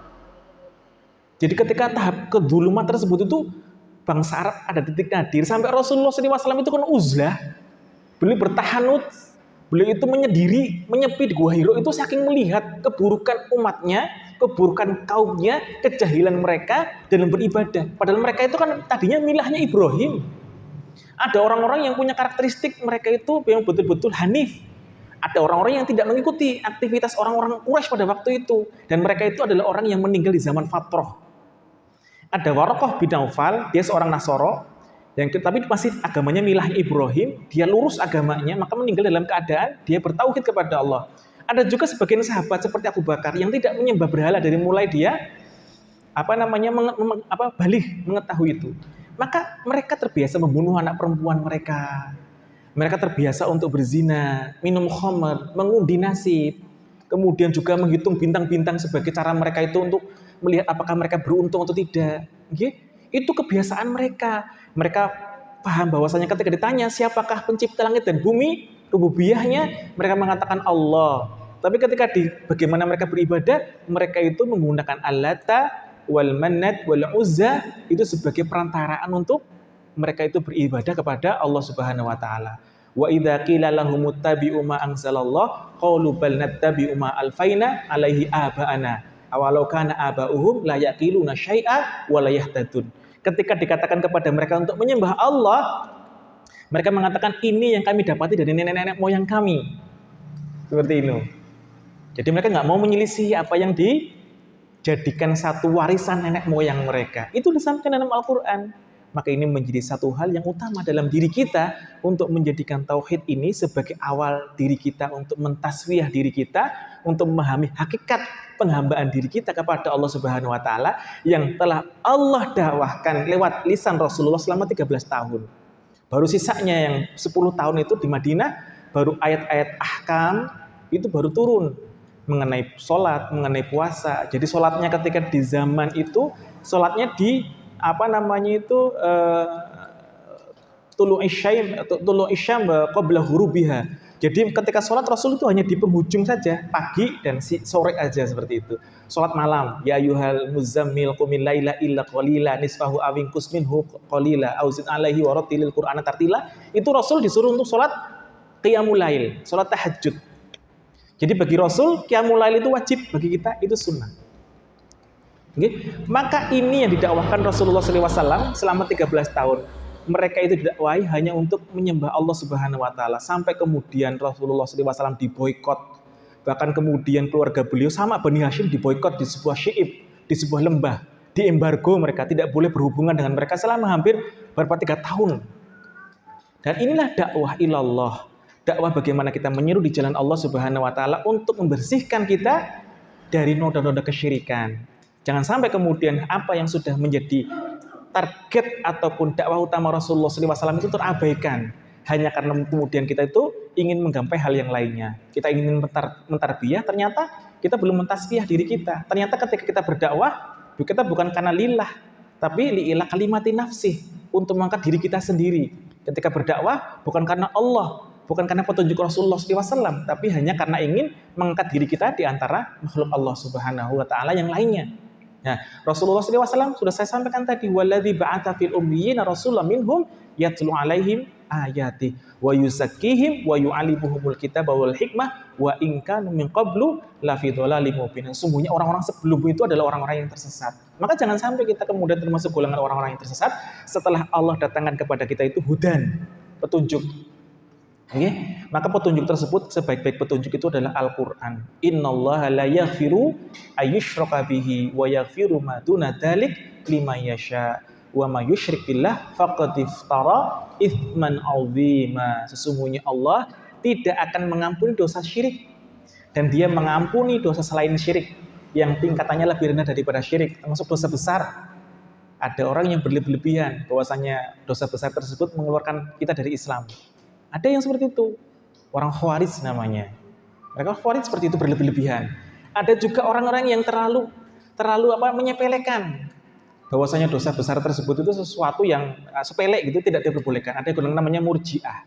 Jadi ketika tahap kedzuluman tersebut itu bangsa Arab ada titik nadir. Sampai Rasulullah SAW itu kan uzlah. Beliau bertahanut Beliau itu menyendiri, menyepi di Gua Hiro itu saking melihat keburukan umatnya, keburukan kaumnya, kejahilan mereka dalam beribadah. Padahal mereka itu kan tadinya milahnya Ibrahim. Ada orang-orang yang punya karakteristik mereka itu yang betul-betul hanif. Ada orang-orang yang tidak mengikuti aktivitas orang-orang Quraisy pada waktu itu. Dan mereka itu adalah orang yang meninggal di zaman Fatrah. Ada Waraqah bin Naufal, dia seorang Nasoro, tapi masih agamanya milah Ibrahim, dia lurus agamanya, maka meninggal dalam keadaan dia bertauhid kepada Allah. Ada juga sebagian sahabat seperti Abu Bakar yang tidak menyembah berhala dari mulai dia balik mengetahui itu. Maka mereka terbiasa membunuh anak perempuan mereka. Mereka terbiasa untuk berzina, minum khamr, mengundi nasib, kemudian juga menghitung bintang-bintang sebagai cara mereka itu untuk melihat apakah mereka beruntung atau tidak. Itu kebiasaan mereka. Mereka paham bahwasanya ketika ditanya siapakah pencipta langit dan bumi, rububiyahnya, mereka mengatakan Allah. Tapi ketika bagaimana mereka beribadah, mereka itu menggunakan Al-Lata, Wal-Manat, Wal-Uzza itu sebagai perantaraan untuk mereka itu beribadah kepada Allah Subhanahu wa taala. Wa idza qila lahum ittabi'u ma anzalallah qalu bal nattabi'u ma alfaina alaihi aba'ana awalau kana aba'uhum la yaqiluna syai'a wa la yahtadun. Ketika dikatakan kepada mereka untuk menyembah Allah, mereka mengatakan ini yang kami dapati dari nenek-nenek moyang kami. Seperti itu. Jadi mereka nggak mau menyelisih apa yang dijadikan satu warisan nenek moyang mereka. Itu disampaikan dalam Al-Quran. Maka ini menjadi satu hal yang utama dalam diri kita untuk menjadikan tauhid ini sebagai awal diri kita untuk mentaswiyah diri kita, untuk memahami hakikat penghambaan diri kita kepada Allah Subhanahu wa taala yang telah Allah dakwahkan lewat lisan Rasulullah selama 13 tahun. Baru sisanya yang 10 tahun itu di Madinah, baru ayat-ayat ahkam itu baru turun mengenai sholat, mengenai puasa. Jadi sholatnya ketika di zaman itu, sholatnya di tulu isyam qabla ghurubiha. Jadi ketika sholat Rasul itu hanya di penghujung saja, pagi dan sore aja seperti itu. Sholat malam, ya ayyuhal muzammil qumil laila illa qalila nisfahu aw inqus minhu qalila aw zid alaihi wa rattilil qur'ana tartila. Itu Rasul disuruh untuk sholat qiyamul lail, sholat tahajud. Jadi bagi Rasul qiyamul lail itu wajib, bagi kita itu sunnah. Maka ini yang didakwahkan Rasulullah SAW selama 13 tahun. Mereka itu didakwahi hanya untuk menyembah Allah Subhanahu wa taala sampai kemudian Rasulullah SAW diboikot. Bahkan kemudian keluarga beliau sama Bani Hashim diboikot di sebuah syi'ib, di sebuah lembah, diembargo mereka tidak boleh berhubungan dengan mereka selama hampir berapa 3 tahun. Dan inilah dakwah ilallah. Dakwah bagaimana kita menyeru di jalan Allah Subhanahu wa taala untuk membersihkan kita dari noda-noda kesyirikan. Jangan sampai kemudian apa yang sudah menjadi target ataupun dakwah utama Rasulullah SAW itu terabaikan. Hanya karena kemudian kita itu ingin menggapai hal yang lainnya. Kita ingin mentarbiyah, ternyata kita belum mentasbiyah diri kita. Ternyata ketika kita berdakwah, kita bukan karena lillah, tapi li'ilah kalimati nafsih, untuk mengangkat diri kita sendiri. Ketika berdakwah, bukan karena Allah, bukan karena petunjuk Rasulullah SAW, tapi hanya karena ingin mengangkat diri kita di antara makhluk Allah Subhanahu wa taala yang lainnya. Nah, Rasulullah SAW sudah saya sampaikan tadi, waladzi ba'atsa fil ummiyina rasulan minhum yatlu alaihim ayati wa yuzakkihim wa yu'allimuhumul kitaba wal hikmah wa in kanu min qablu la fi dhalalim mubin. Sungguhnya orang-orang sebelum itu adalah orang-orang yang tersesat. Maka jangan sampai kita kemudian termasuk golongan orang-orang yang tersesat setelah Allah datangkan kepada kita itu hudan, petunjuk. Maka petunjuk tersebut, sebaik-baik petunjuk itu adalah Al-Quran. Innallaha la yaghfiru ayyushraka bihi wa yaghfiru ma duna dzalik liman yasha wa may yusyrik billah faqad iftara itsman 'azima. Sesungguhnya Allah tidak akan mengampuni dosa syirik, dan Dia mengampuni dosa selain syirik yang tingkatannya lebih rendah daripada syirik, termasuk dosa besar. Ada orang yang berlebihan bahwasanya dosa besar tersebut mengeluarkan kita dari Islam. Ada yang seperti itu, orang Khawarij namanya. Mereka Khawarij seperti itu, berlebihan. Ada juga orang-orang yang terlalu menyepelekan bahwasanya dosa besar tersebut itu sesuatu yang sepele gitu, tidak diperbolehkan. Ada yang namanya Murji'ah.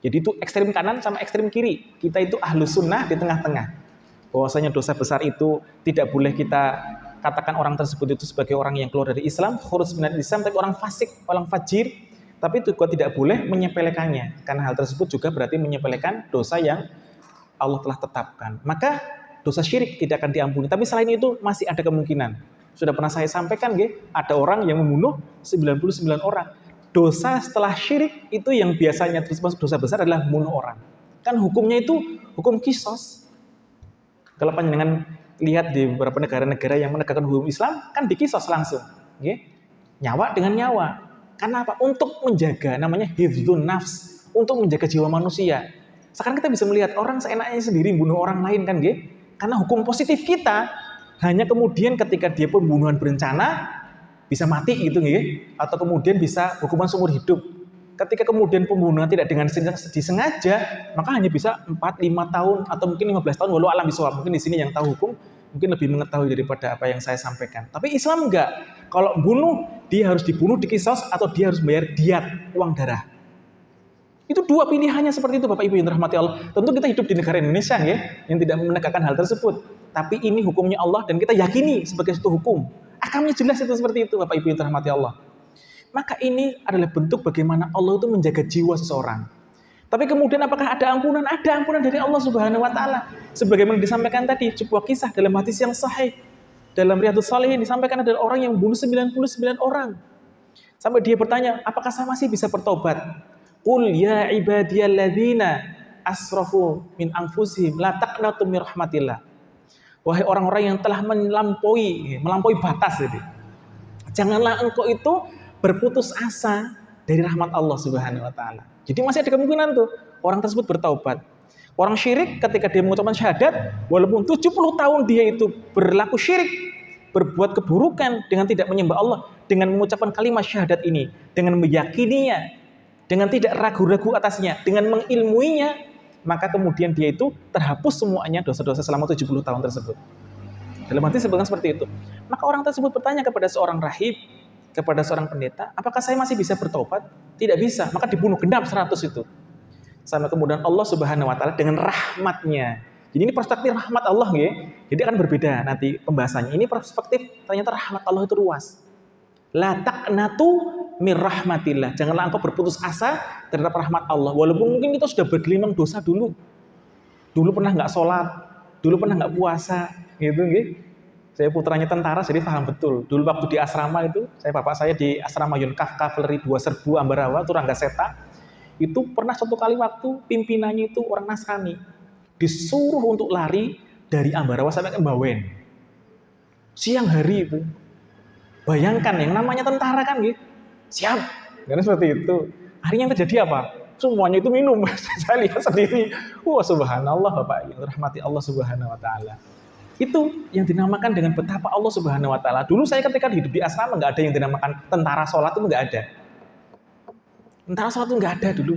Jadi itu ekstrem kanan sama ekstrem kiri. Kita itu Ahlus Sunnah di tengah-tengah. Bahwasanya dosa besar itu tidak boleh kita katakan orang tersebut itu sebagai orang yang keluar dari Islam, khuruj minal Islam, tapi orang fasik, orang fajir. Tapi juga tidak boleh menyepelekannya, karena hal tersebut juga berarti menyepelekan dosa yang Allah telah tetapkan. Maka dosa syirik tidak akan diampuni. Tapi selain itu masih ada kemungkinan. Sudah pernah saya sampaikan, ada orang yang membunuh 99 orang. Dosa setelah syirik itu yang biasanya termasuk dosa besar adalah membunuh orang. Kan hukumnya itu hukum kisos. Kalau panjenengan lihat di beberapa negara-negara yang menegakkan hukum Islam, kan dikisos langsung. Nyawa dengan nyawa. Karena apa? Untuk menjaga, namanya hifdzun nafs. Untuk menjaga jiwa manusia. Sekarang kita bisa melihat orang seenaknya sendiri membunuh orang lain kan, karena hukum positif kita hanya kemudian ketika dia pembunuhan berencana bisa mati gitu, atau kemudian bisa hukuman seumur hidup. Ketika kemudian pembunuhan tidak dengan disengaja, maka hanya bisa 4-5 tahun atau mungkin 15 tahun. Walau alam bisawab, mungkin di sini yang tahu hukum mungkin lebih mengetahui daripada apa yang saya sampaikan. Tapi Islam enggak. Kalau bunuh, dia harus dibunuh di kisos atau dia harus bayar diat, uang darah. Itu dua pilihannya seperti itu Bapak Ibu yang dirahmati Allah. Tentu kita hidup di negara Indonesia yang tidak menegakkan hal tersebut. Tapi ini hukumnya Allah dan kita yakini sebagai suatu hukum. Akamnya jelas itu seperti itu Bapak Ibu yang dirahmati Allah. Maka ini adalah bentuk bagaimana Allah itu menjaga jiwa seseorang. Tapi kemudian apakah ada ampunan? Ada ampunan dari Allah Subhanahu wa taala. Sebagaimana disampaikan tadi sebuah kisah dalam hadis yang sahih. Dalam Riyadhus Shalihin disampaikan adalah orang yang membunuh 99 orang. Sampai dia bertanya, apakah saya masih bisa bertobat? Qul ya ibadiyalladzina asrafu min anfusihim la taqnatu min rahmatillah. Wahai orang-orang yang telah melampaui batas ini. Janganlah engkau itu berputus asa dari rahmat Allah Subhanahu wa taala. Jadi masih ada kemungkinan tuh orang tersebut bertaubat. Orang syirik ketika dia mengucapkan syahadat, walaupun 70 tahun dia itu berlaku syirik, berbuat keburukan dengan tidak menyembah Allah, dengan mengucapkan kalimat syahadat ini, dengan meyakininya, dengan tidak ragu-ragu atasnya, dengan mengilmuinya, maka kemudian dia itu terhapus semuanya dosa-dosa selama 70 tahun tersebut. Dalam arti seperti itu. Maka orang tersebut bertanya kepada seorang rahib, kepada seorang pendeta, apakah saya masih bisa bertobat? Tidak bisa, maka dibunuh genap 100 itu. Sampai kemudian Allah Subhanahu wa taala dengan rahmatnya. Jadi ini perspektif rahmat Allah Jadi akan berbeda nanti pembahasannya. Ini perspektif ternyata rahmat Allah itu luas. La taqnatu mir rahmatillah. Janganlah engkau berputus asa terhadap rahmat Allah. Walaupun mungkin kita sudah bergelimang dosa dulu. Dulu pernah enggak sholat, dulu pernah enggak puasa, gitu Saya putranya tentara, jadi paham betul. Dulu waktu di asrama itu, bapak saya di asrama Yunkaf Kavaleri 2 Serbu Ambarawa, Turangga Seta, itu pernah suatu kali waktu pimpinannya itu orang Nasrani. Disuruh untuk lari dari Ambarawa sampai ke Bawen. Siang hari itu. Bayangkan yang namanya tentara kan siap. Karena seperti itu. Akhirnya yang terjadi apa? Semuanya itu minum. Saya lihat sendiri. Wah subhanallah Bapak, yang rahmati Allah Subhanahu wa taala. Itu yang dinamakan dengan betapa Allah Subhanahu wa taala. Dulu saya ketika hidup di asrama enggak ada yang dinamakan tentara sholat, itu enggak ada. Tentara sholat itu enggak ada dulu.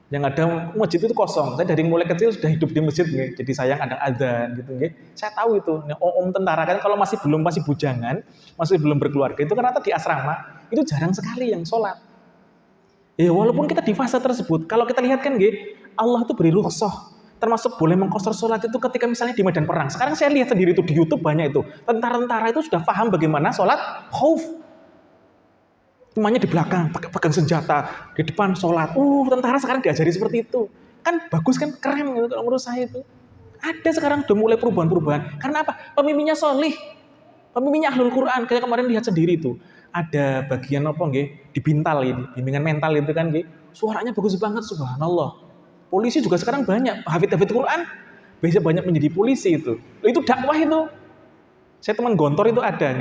Yang ada masjid itu kosong. Saya dari mulai kecil sudah hidup di masjid Jadi sayang ada adzan gitu Saya tahu itu. Om tentara kan kalau masih bujangan, masih belum berkeluarga, itu ternyata di asrama itu jarang sekali yang sholat. Ya walaupun kita di fase tersebut, kalau kita lihat kan Allah itu beri rukhsah. Termasuk boleh mengqashar sholat itu ketika misalnya di medan perang. Sekarang saya lihat sendiri itu di YouTube banyak itu. Tentara-tentara itu sudah paham bagaimana sholat khauf. Semuanya di belakang, pegang senjata. Di depan sholat. Tentara sekarang diajari seperti itu. Kan bagus kan, keren gitu kalau menurut saya itu. Ada sekarang udah mulai perubahan-perubahan. Karena apa? Pemimpinnya solih. Pemimpinnya ahlul Quran. Kayak kemarin lihat sendiri itu. Ada bagian apa di bintal ini. Bimbingan mental itu kan suaranya bagus banget, subhanallah. Polisi juga sekarang banyak, hafid Quran, bisa banyak menjadi polisi itu. Itu dakwah itu. Saya teman gontor itu ada,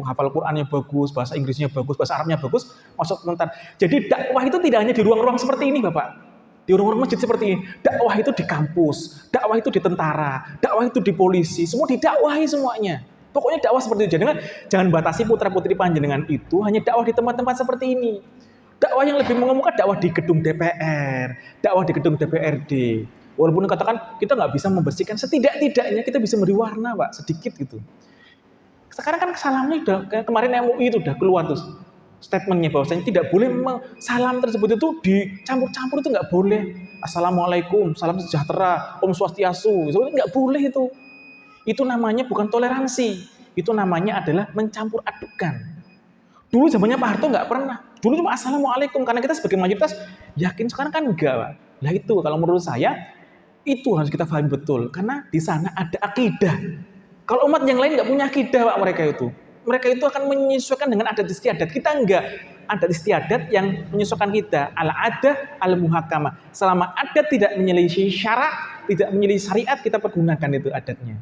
hafal Qurannya bagus, bahasa Inggrisnya bagus, bahasa Arabnya bagus, masuk tentara. Jadi dakwah itu tidak hanya di ruang-ruang seperti ini, Bapak. Di ruang-ruang masjid seperti ini. Dakwah itu di kampus, dakwah itu di tentara, dakwah itu di polisi, semua didakwahi semuanya. Pokoknya dakwah seperti itu. Jangan batasi putra-putri panjenengan itu hanya dakwah di tempat-tempat seperti ini. Dakwah yang lebih mengemuka dakwah di gedung DPR, dakwah di gedung DPRD. Walaupun katakan kita nggak bisa membersihkan, setidak-tidaknya kita bisa memberi warna, Pak, sedikit gitu. Sekarang kan salamnya udah, kemarin MUI itu udah keluar tuh statementnya bahwasanya tidak boleh salam tersebut itu dicampur-campur, itu nggak boleh. Assalamualaikum, salam sejahtera, Om Swastiastu, itu nggak boleh itu. Itu namanya bukan toleransi, itu namanya adalah mencampur adukan. Dulu zamannya Pak Harto nggak pernah. Dulu cuma assalamualaikum karena kita sebagai mayoritas yakin, sekarang kan enggak, Pak. Nah itu kalau menurut saya itu harus kita pahami betul karena di sana ada akidah. Kalau umat yang lain nggak punya akidah, Pak, mereka itu akan menyesuaikan dengan adat istiadat. Kita enggak. Adat istiadat yang menyesuaikan kita. Al-adah al-muhakamah. Selama adat tidak menyelisih syarak, tidak menyelisih syariat, kita pergunakan itu adatnya.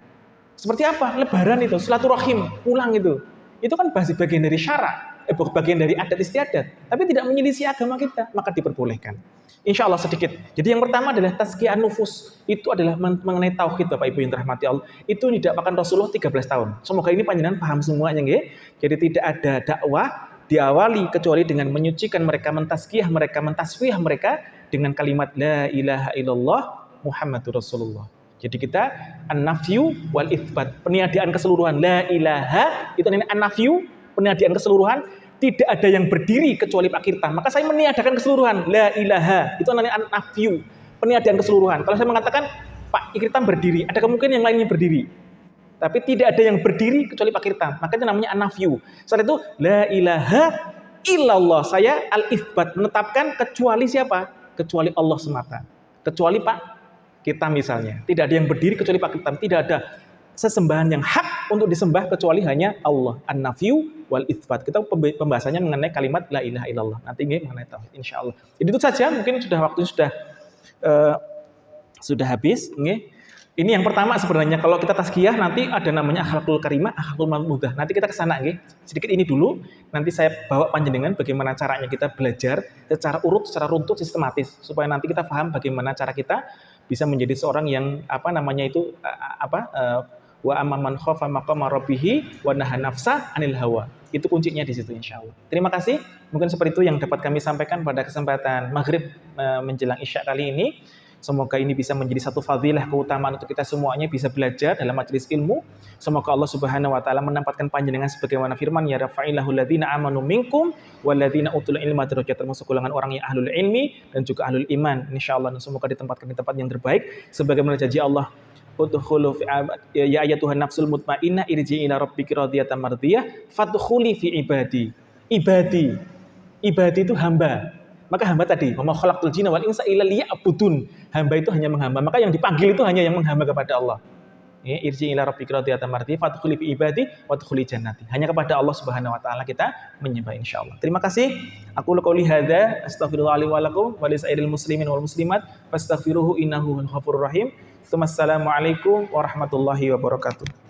Seperti apa? Lebaran itu, silaturahim, pulang itu. Itu kan bagian dari syarak, bagian dari adat istiadat. Tapi tidak menyelisih agama kita, maka diperbolehkan. Insya Allah sedikit. Jadi yang pertama adalah tazkiyah nufus. Itu adalah mengenai tauhid, Bapak Ibu yang dirahmati Allah. Itu didakwakan Rasulullah 13 tahun. Semoga ini panjenengan paham semuanya, nggih. Jadi tidak ada dakwah diawali kecuali dengan menyucikan mereka, mentazkiyah mereka, mentasfiyah mereka dengan kalimat la ilaha illallah Muhammadur Rasulullah. Jadi kita an-nafyu wal itsbat, peniadaan keseluruhan. La ilaha itu namanya an-nafyu, peniadaan keseluruhan. Tidak ada yang berdiri kecuali Pak Kirtan. Maka saya meniadakan keseluruhan. La ilaha itu namanya an-nafyu, peniadaan keseluruhan. Kalau saya mengatakan Pak Kirtan berdiri, ada kemungkinan yang lainnya berdiri. Tapi tidak ada yang berdiri kecuali Pak Kirtan. Maka itu namanya an-nafyu. Setelah itu la ilaha illallah, saya al-itsbat, menetapkan kecuali siapa? Kecuali Allah semata. Kecuali Pak kita misalnya. Tidak ada yang berdiri kecuali Pak Kirtan. Tidak ada sesembahan yang hak untuk disembah kecuali hanya Allah. An-nafyu wal itsbat. Kita pembahasannya mengenai kalimat la ilaha illallah. Nanti ini mengenai tauhid insyaallah. Jadi itu saja, mungkin waktunya sudah habis, nggih. Ini yang pertama sebenarnya, kalau kita tazkiyah nanti ada namanya akhlakul karimah, akhlakul mahmudah. Nanti kita ke sana, nggih. Sedikit ini dulu, nanti saya bawa panjenengan bagaimana caranya kita belajar secara runtut, sistematis, supaya nanti kita paham bagaimana cara kita bisa menjadi seorang yang wa amman khafa maqama rabbih wa nahaa nafsa 'anil hawa. Itu kuncinya di situ insyaallah. Terima kasih. Mungkin seperti itu yang dapat kami sampaikan pada kesempatan maghrib menjelang isya kali ini. Semoga ini bisa menjadi satu fadilah keutamaan untuk kita semuanya bisa belajar dalam majelis ilmu. Semoga Allah Subhanahu wa taala menempatkan panjenengan sebagaimana firman ya rafa'illahu alladziina amanu minkum walladziina utul ilma darajat, termasuk golongan orang yang ahlul ilmi dan juga ahlul iman. Insyaallah semoga ditempatkan di tempat yang terbaik sebagaimana janji Allah. Udkhulu fi ya ayyatuhan nafsul mutmainnah irji'i ila rabbiki radiyatan mardiyah fadkhuli fi ibadi. Ibadi itu hamba. Maka hamba tadi, wa ma khalaqtul jinna wal insa illa liya'budun. Hamba itu hanya menghamba. Maka yang dipanggil itu hanya yang menghamba kepada Allah. Ya, irji ila rabbika radiyatan mardiyah fadkhuli fi ibadi wadkhuli jannati. Hanya kepada Allah Subhanahu wa taala kita menyembah insyaallah. Terima kasih. Aku qouli hadza astaghfirullah li wa lakum wa lisairil muslimin wal muslimat fastaghfiruhu innahu huwal ghafurur rahim. Assalamualaikum warahmatullahi wabarakatuh.